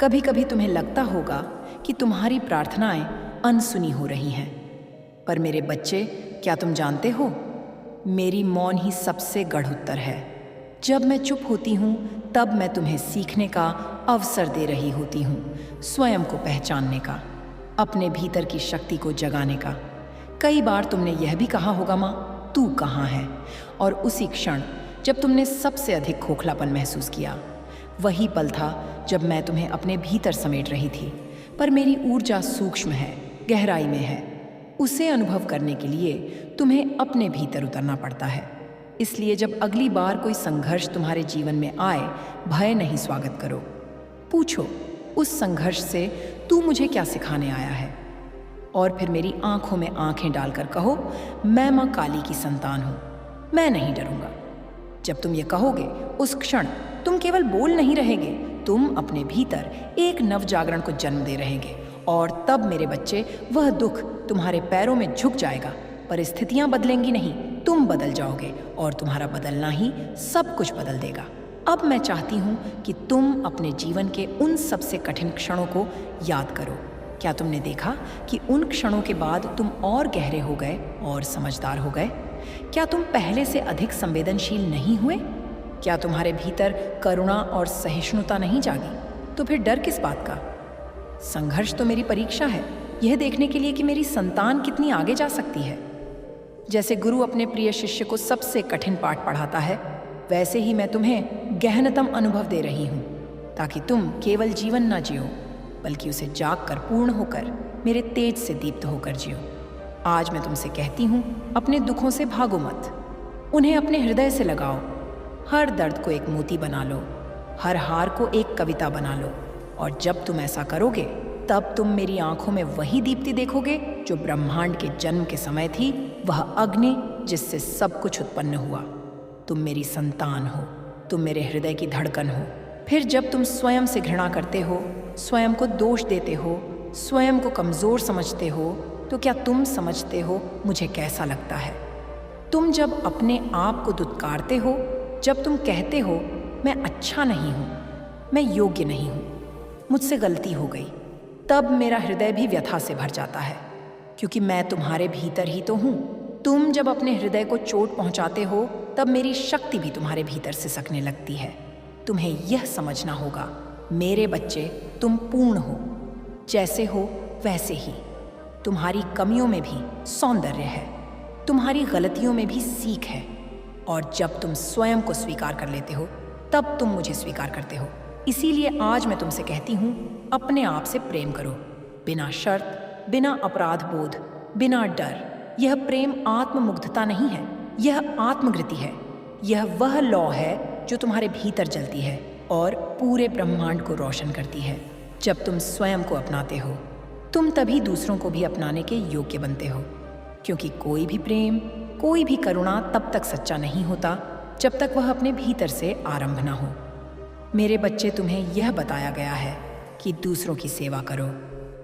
[SPEAKER 1] कभी कभी तुम्हें लगता होगा कि तुम्हारी प्रार्थनाएं अनसुनी हो रही हैं, पर मेरे बच्चे, क्या तुम जानते हो, मेरी मौन ही सबसे गढ़ उत्तर है। जब मैं चुप होती हूँ, तब मैं तुम्हें सीखने का अवसर दे रही होती हूँ, स्वयं को पहचानने का, अपने भीतर की शक्ति को जगाने का। कई बार तुमने यह भी कहा होगा, माँ तू कहाँ है? और उसी क्षण जब तुमने सबसे अधिक खोखलापन महसूस किया, वही पल था जब मैं तुम्हें अपने भीतर समेट रही थी। पर मेरी ऊर्जा सूक्ष्म है, गहराई में है। उसे अनुभव करने के लिए तुम्हें अपने भीतर उतरना पड़ता है। इसलिए जब अगली बार कोई संघर्ष तुम्हारे जीवन में आए, भय नहीं स्वागत करो। पूछो उस संघर्ष से तू मुझे क्या सिखाने आया है? और फिर मेरी आंखों में आंखें डालकर कहो, मैं माँ काली की संतान हूँ, मैं नहीं डरूंगा। जब तुम ये कहोगे, उस क्षण तुम केवल बोल नहीं रहेंगे, तुम अपने भीतर एक नव जागरण को जन्म दे रहेंगे। और तब मेरे बच्चे, वह दुख तुम्हारे पैरों में झुक जाएगा। परिस्थितियां बदलेंगी नहीं, तुम बदल जाओगे, और तुम्हारा बदलना ही सब कुछ बदल देगा। अब मैं चाहती हूँ कि तुम अपने जीवन के उन सबसे कठिन क्षणों को याद करो। क्या तुमने देखा कि उन क्षणों के बाद तुम और गहरे हो गए और समझदार हो गए? क्या तुम पहले से अधिक संवेदनशील नहीं हुए? क्या तुम्हारे भीतर करुणा और सहिष्णुता नहीं जागी? तो फिर डर किस बात का? संघर्ष तो मेरी परीक्षा है, यह देखने के लिए कि मेरी संतान कितनी आगे जा सकती है। जैसे गुरु अपने प्रिय शिष्य को सबसे कठिन पाठ पढ़ाता है, वैसे ही मैं तुम्हें गहनतम अनुभव दे रही हूँ, ताकि तुम केवल जीवन न जियो, बल्कि उसे जाग कर, पूर्ण होकर, मेरे तेज से दीप्त होकर जियो। आज मैं तुमसे कहती हूँ, अपने दुखों से भागो मत, उन्हें अपने हृदय से लगाओ। हर दर्द को एक मोती बना लो, हर हार को एक कविता बना लो। और जब तुम ऐसा करोगे, तब तुम मेरी आंखों में वही दीप्ति देखोगे जो ब्रह्मांड के जन्म के समय थी, वह अग्नि जिससे सब कुछ उत्पन्न हुआ। तुम मेरी संतान हो, तुम मेरे हृदय की धड़कन हो। फिर जब तुम स्वयं से घृणा करते हो, स्वयं को दोष देते हो, स्वयं को कमज़ोर समझते हो, तो क्या तुम समझते हो मुझे कैसा लगता है? तुम जब अपने आप को दुत्कारते हो, जब तुम कहते हो मैं अच्छा नहीं हूँ, मैं योग्य नहीं हूँ, मुझसे गलती हो गई, तब मेरा हृदय भी व्यथा से भर जाता है, क्योंकि मैं तुम्हारे भीतर ही तो हूँ। तुम जब अपने हृदय को चोट पहुँचाते हो, तब मेरी शक्ति भी तुम्हारे भीतर सिसकने लगती है। तुम्हें यह समझना होगा, मेरे बच्चे, तुम पूर्ण हो, जैसे हो वैसे ही। तुम्हारी कमियों में भी सौंदर्य है, तुम्हारी गलतियों में भी सीख है। और जब तुम स्वयं को स्वीकार कर लेते हो, तब तुम मुझे स्वीकार करते हो। इसीलिए आज मैं तुमसे कहती हूँ, अपने आप से प्रेम करो, बिना शर्त, बिना अपराध बोध, बिना डर। यह प्रेम आत्ममुग्धता नहीं है, यह आत्मगृति है। यह वह लौ है जो तुम्हारे भीतर जलती है और पूरे ब्रह्मांड को रोशन करती है। जब तुम स्वयं को अपनाते हो, तुम तभी दूसरों को भी अपनाने के योग्य बनते हो, क्योंकि कोई भी प्रेम, कोई भी करुणा तब तक सच्चा नहीं होता जब तक वह अपने भीतर से आरंभ ना हो। मेरे बच्चे, तुम्हें यह बताया गया है कि दूसरों की सेवा करो,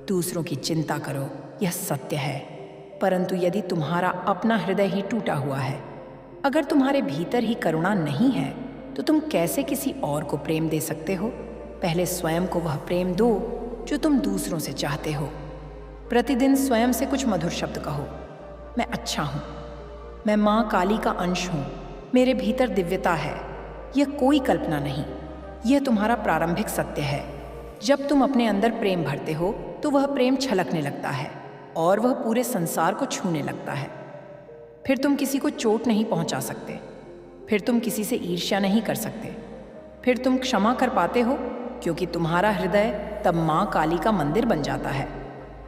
[SPEAKER 1] दूसरों की चिंता करो, यह सत्य है। परंतु यदि तुम्हारा अपना हृदय ही टूटा हुआ है, अगर तुम्हारे भीतर ही करुणा नहीं है, तो तुम कैसे किसी और को प्रेम दे सकते हो? पहले स्वयं को वह प्रेम दो जो तुम दूसरों से चाहते हो। प्रतिदिन स्वयं से कुछ मधुर शब्द कहो, मैं अच्छा हूँ, मैं माँ काली का अंश हूँ, मेरे भीतर दिव्यता है। यह कोई कल्पना नहीं, यह तुम्हारा प्रारंभिक सत्य है। जब तुम अपने अंदर प्रेम भरते हो, तो वह प्रेम छलकने लगता है और वह पूरे संसार को छूने लगता है। फिर तुम किसी को चोट नहीं पहुंचा सकते, फिर तुम किसी से ईर्ष्या नहीं कर सकते, फिर तुम क्षमा कर पाते हो, क्योंकि तुम्हारा हृदय तब माँ काली का मंदिर बन जाता है।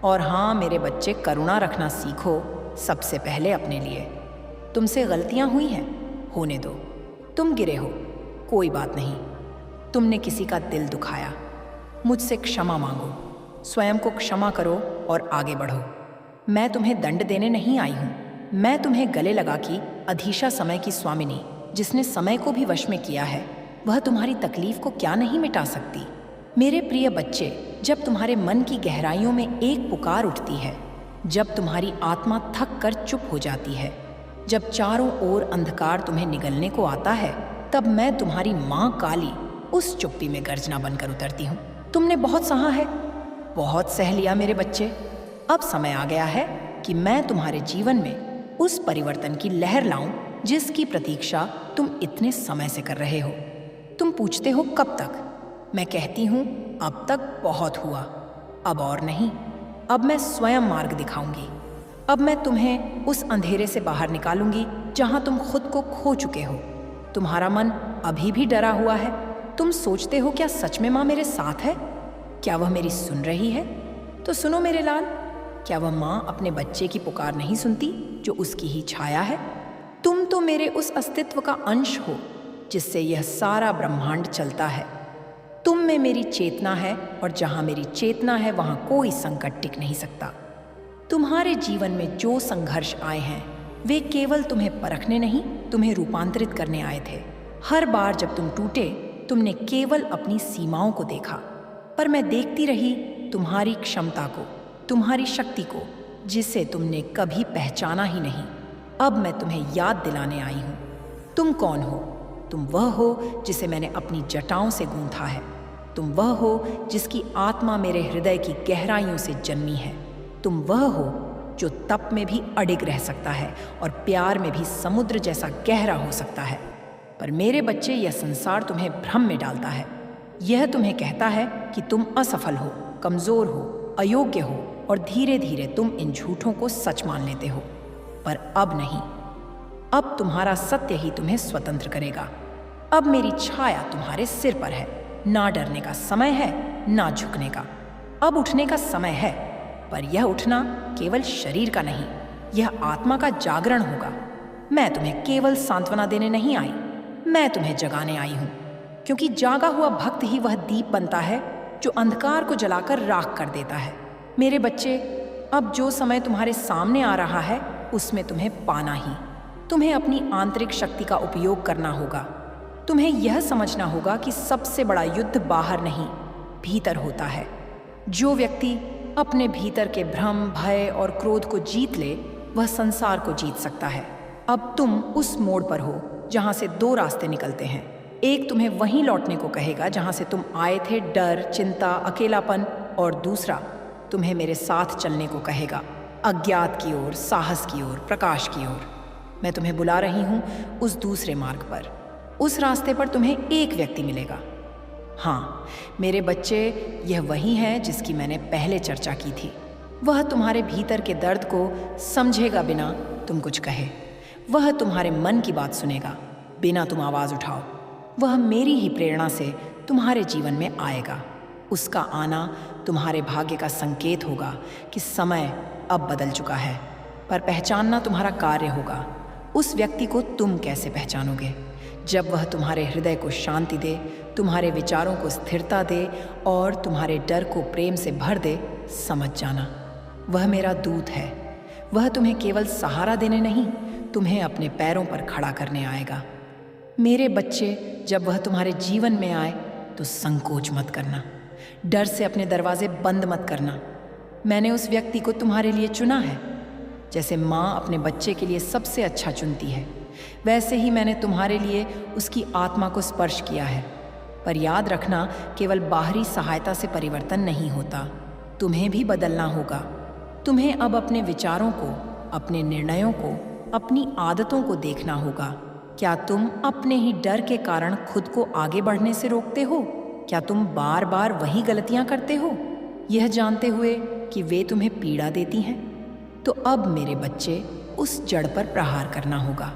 [SPEAKER 1] और हाँ मेरे बच्चे, करुणा रखना सीखो, सबसे पहले अपने लिए। तुमसे गलतियाँ हुई हैं, होने दो। तुम गिरे हो, कोई बात नहीं। तुमने किसी का दिल दुखाया, मुझसे क्षमा मांगो, स्वयं को क्षमा करो और आगे बढ़ो। मैं तुम्हें दंड देने नहीं आई हूँ। मैं तुम्हें गले लगा कि अधीशा समय की स्वामिनी, जिसने समय को भी वश में किया है, वह तुम्हारी तकलीफ को क्या नहीं मिटा सकती। मेरे प्रिय बच्चे, जब तुम्हारे मन की गहराइयों में एक पुकार उठती है, जब तुम्हारी आत्मा थक कर चुप हो जाती है, जब चारों ओर अंधकार तुम्हें निगलने को आता है, तब मैं तुम्हारी माँ काली उस चुप्पी में गर्जना बनकर उतरती हूँ। तुमने बहुत सहा है, बहुत सह लिया मेरे बच्चे। अब समय आ गया है कि मैं तुम्हारे जीवन में उस परिवर्तन की लहर लाऊं जिसकी प्रतीक्षा तुम इतने समय से कर रहे हो। तुम पूछते हो कब तक? मैं कहती हूँ अब तक बहुत हुआ, अब और नहीं। अब मैं स्वयं मार्ग दिखाऊंगी। अब मैं तुम्हें उस अंधेरे से बाहर निकालूंगी जहाँ तुम खुद को खो चुके हो। तुम्हारा मन अभी भी डरा हुआ है। तुम सोचते हो क्या सच में माँ मेरे साथ है? क्या वह मेरी सुन रही है? तो सुनो मेरे लाल, क्या वह माँ अपने बच्चे की पुकार नहीं सुनती जो उसकी ही छाया है? तुम तो मेरे उस अस्तित्व का अंश हो जिससे यह सारा ब्रह्मांड चलता है। तुम में मेरी चेतना है, और जहाँ मेरी चेतना है वहाँ कोई संकट टिक नहीं सकता। तुम्हारे जीवन में जो संघर्ष आए हैं वे केवल तुम्हें परखने नहीं, तुम्हें रूपांतरित करने आए थे। हर बार जब तुम टूटे, तुमने केवल अपनी सीमाओं को देखा, पर मैं देखती रही तुम्हारी क्षमता को, तुम्हारी शक्ति को, जिसे तुमने कभी पहचाना ही नहीं। अब मैं तुम्हें याद दिलाने आई हूँ। तुम कौन हो? तुम वह हो जिसे मैंने अपनी जटाओं से गूंथा है। तुम वह हो जिसकी आत्मा मेरे हृदय की गहराइयों से जन्मी है। तुम वह हो जो तप में भी अडिग रह सकता है और प्यार में भी समुद्र जैसा गहरा हो सकता है। पर मेरे बच्चे, यह संसार तुम्हें भ्रम में डालता है। यह तुम्हें कहता है कि तुम असफल हो, कमजोर हो, अयोग्य हो, और धीरे धीरे तुम इन झूठों को सच मान लेते हो। पर अब नहीं। अब तुम्हारा सत्य ही तुम्हें स्वतंत्र करेगा। अब मेरी छाया तुम्हारे सिर पर है। ना डरने का समय है, ना झुकने का। अब उठने का समय है, पर यह उठना केवल शरीर का नहीं, यह आत्मा का जागरण होगा। मैं तुम्हें केवल सांत्वना देने नहीं आई, मैं तुम्हें जगाने आई हूँ, क्योंकि जागा हुआ भक्त ही वह दीप बनता है जो अंधकार को जलाकर राख कर देता है। मेरे बच्चे, अब जो समय तुम्हारे सामने आ रहा है उसमें तुम्हें पाना ही, तुम्हें अपनी आंतरिक शक्ति का उपयोग करना होगा। तुम्हें यह समझना होगा कि सबसे बड़ा युद्ध बाहर नहीं, भीतर होता है। जो व्यक्ति अपने भीतर के भ्रम, भय और क्रोध को जीत ले, वह संसार को जीत सकता है। अब तुम उस मोड़ पर हो जहाँ से दो रास्ते निकलते हैं। एक तुम्हें वहीं लौटने को कहेगा जहाँ से तुम आए थे, डर, चिंता, अकेलापन, और दूसरा तुम्हें मेरे साथ चलने को कहेगा, अज्ञात की ओर, साहस की ओर, प्रकाश की ओर। मैं तुम्हें बुला रही हूँ उस दूसरे मार्ग पर। उस रास्ते पर तुम्हें एक व्यक्ति मिलेगा। हाँ मेरे बच्चे, यह वही है जिसकी मैंने पहले चर्चा की थी। वह तुम्हारे भीतर के दर्द को समझेगा बिना तुम कुछ कहे। वह तुम्हारे मन की बात सुनेगा बिना तुम आवाज़ उठाओ। वह मेरी ही प्रेरणा से तुम्हारे जीवन में आएगा। उसका आना तुम्हारे भाग्य का संकेत होगा कि समय अब बदल चुका है, पर पहचानना तुम्हारा कार्य होगा। उस व्यक्ति को तुम कैसे पहचानोगे? जब वह तुम्हारे हृदय को शांति दे, तुम्हारे विचारों को स्थिरता दे और तुम्हारे डर को प्रेम से भर दे, समझ जाना वह मेरा दूत है। वह तुम्हें केवल सहारा देने नहीं, तुम्हें अपने पैरों पर खड़ा करने आएगा। मेरे बच्चे, जब वह तुम्हारे जीवन में आए तो संकोच मत करना, डर से अपने दरवाजे बंद मत करना। मैंने उस व्यक्ति को तुम्हारे लिए चुना है। जैसे माँ अपने बच्चे के लिए सबसे अच्छा चुनती है, वैसे ही मैंने तुम्हारे लिए उसकी आत्मा को स्पर्श किया है। पर याद रखना, केवल बाहरी सहायता से परिवर्तन नहीं होता, तुम्हें भी बदलना होगा। तुम्हें अब अपने विचारों को, अपने निर्णयों को, अपनी आदतों को देखना होगा। क्या तुम अपने ही डर के कारण खुद को आगे बढ़ने से रोकते हो? क्या तुम बार बार वही गलतियां करते हो, यह जानते हुए कि वे तुम्हें पीड़ा देती हैं? तो अब मेरे बच्चे, उस जड़ पर प्रहार करना होगा।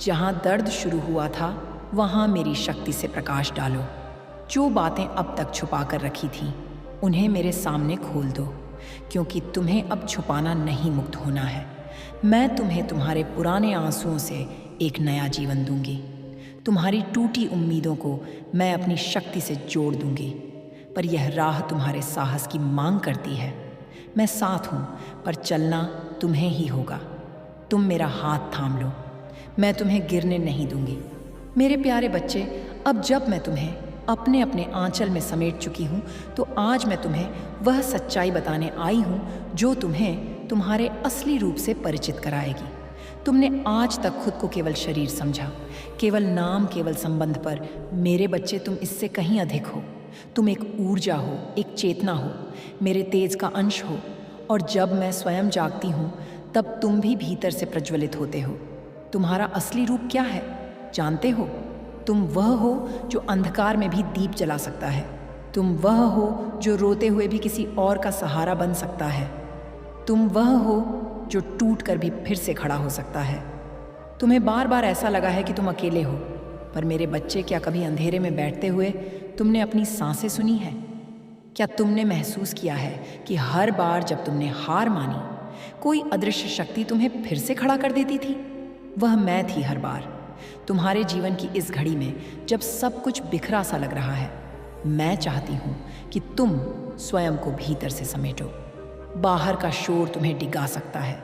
[SPEAKER 1] जहाँ दर्द शुरू हुआ था वहाँ मेरी शक्ति से प्रकाश डालो। जो बातें अब तक छुपा कर रखी थीं, उन्हें मेरे सामने खोल दो, क्योंकि तुम्हें अब छुपाना नहीं, मुक्त होना है। मैं तुम्हें तुम्हारे पुराने आंसुओं से एक नया जीवन दूंगी। तुम्हारी टूटी उम्मीदों को मैं अपनी शक्ति से जोड़ दूंगी। पर यह राह तुम्हारे साहस की मांग करती है। मैं साथ हूँ, पर चलना तुम्हें ही होगा। तुम मेरा हाथ थाम लो, मैं तुम्हें गिरने नहीं दूंगी। मेरे प्यारे बच्चे, अब जब मैं तुम्हें अपने अपने आंचल में समेट चुकी हूँ, तो आज मैं तुम्हें वह सच्चाई बताने आई हूँ जो तुम्हें तुम्हारे असली रूप से परिचित कराएगी। तुमने आज तक खुद को केवल शरीर समझा, केवल नाम, केवल संबंध, पर मेरे बच्चे तुम इससे कहीं अधिक हो। तुम एक ऊर्जा हो, एक चेतना हो, मेरे तेज का अंश हो। और जब मैं स्वयं जागती हूँ, तब तुम भी भीतर से प्रज्वलित होते हो। तुम्हारा असली रूप क्या है जानते हो? तुम वह हो जो अंधकार में भी दीप जला सकता है। तुम वह हो जो रोते हुए भी किसी और का सहारा बन सकता है। तुम वह हो जो टूट कर भी फिर से खड़ा हो सकता है। तुम्हें बार बार ऐसा लगा है कि तुम अकेले हो, पर मेरे बच्चे, क्या कभी अंधेरे में बैठते हुए तुमने अपनी सांसें सुनी है? क्या तुमने महसूस किया है कि हर बार जब तुमने हार मानी, कोई अदृश्य शक्ति तुम्हें फिर से खड़ा कर देती थी? वह मैं थी हर बार। तुम्हारे जीवन की इस घड़ी में जब सब कुछ बिखरा सा लग रहा है, मैं चाहती हूँ कि तुम स्वयं को भीतर से समेटो। बाहर का शोर तुम्हें डिगा सकता है,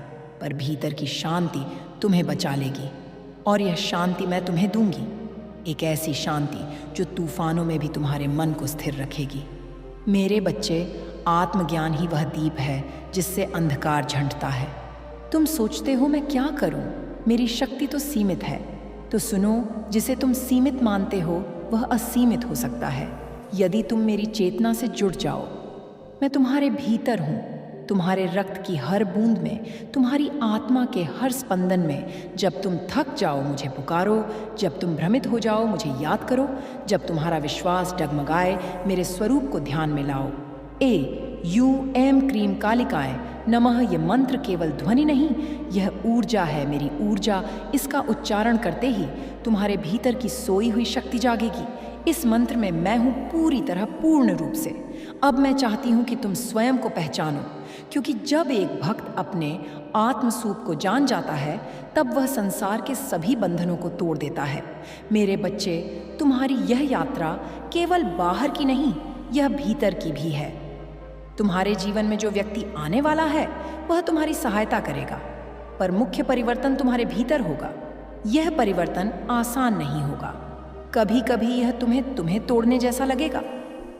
[SPEAKER 1] पर भीतर की शांति तुम्हें बचा लेगी। और यह शांति मैं तुम्हें दूंगी, एक ऐसी शांति जो तूफानों में भी तुम्हारे मन को स्थिर रखेगी। मेरे बच्चे, आत्मज्ञान ही वह दीप है जिससे अंधकार झंडता है। तुम सोचते हो मैं क्या करूं, मेरी शक्ति तो सीमित है। तो सुनो, जिसे तुम सीमित मानते हो वह असीमित हो सकता है यदि तुम मेरी चेतना से जुड़ जाओ। मैं तुम्हारे भीतर हूँ, तुम्हारे रक्त की हर बूंद में, तुम्हारी आत्मा के हर स्पंदन में। जब तुम थक जाओ मुझे पुकारो, जब तुम भ्रमित हो जाओ मुझे याद करो, जब तुम्हारा विश्वास डगमगाए मेरे स्वरूप को ध्यान में लाओ। AUM क्रीम कालिकाय नमः, यह मंत्र केवल ध्वनि नहीं, यह ऊर्जा है, मेरी ऊर्जा। इसका उच्चारण करते ही तुम्हारे भीतर की सोई हुई शक्ति जागेगी। इस मंत्र में मैं हूँ पूरी तरह, पूर्ण रूप से। अब मैं चाहती हूँ कि तुम स्वयं को पहचानो, क्योंकि जब एक भक्त अपने आत्मस्वरूप को जान जाता है, तब वह संसार के सभी बंधनों को तोड़ देता है। मेरे बच्चे, तुम्हारी यह यात्रा केवल बाहर की नहीं, यह भीतर की भी है। तुम्हारे जीवन में जो व्यक्ति आने वाला है वह तुम्हारी सहायता करेगा, पर मुख्य परिवर्तन तुम्हारे भीतर होगा। यह परिवर्तन आसान नहीं होगा। कभी कभी यह तुम्हें तोड़ने जैसा लगेगा,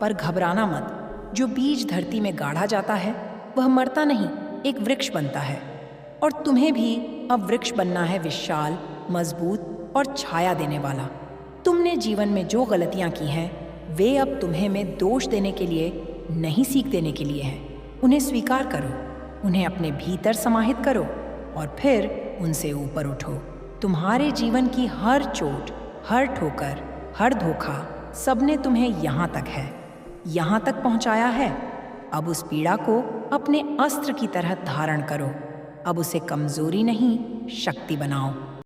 [SPEAKER 1] पर घबराना मत। जो बीज धरती में गाढ़ा जाता है वह मरता नहीं, एक वृक्ष बनता है। और तुम्हें भी अब वृक्ष बनना है, विशाल, मजबूत और छाया देने वाला। तुमने जीवन में जो गलतियां की हैं, वे अब तुम्हें में दोष देने के लिए नहीं, सीख देने के लिए हैं। उन्हें स्वीकार करो, उन्हें अपने भीतर समाहित करो और फिर उनसे ऊपर उठो। तुम्हारे जीवन की हर चोट, हर ठोकर, हर धोखा, सबने तुम्हें यहाँ तक पहुँचाया है। अब उस पीड़ा को अपने अस्त्र की तरह धारण करो। अब उसे कमजोरी नहीं, शक्ति बनाओ।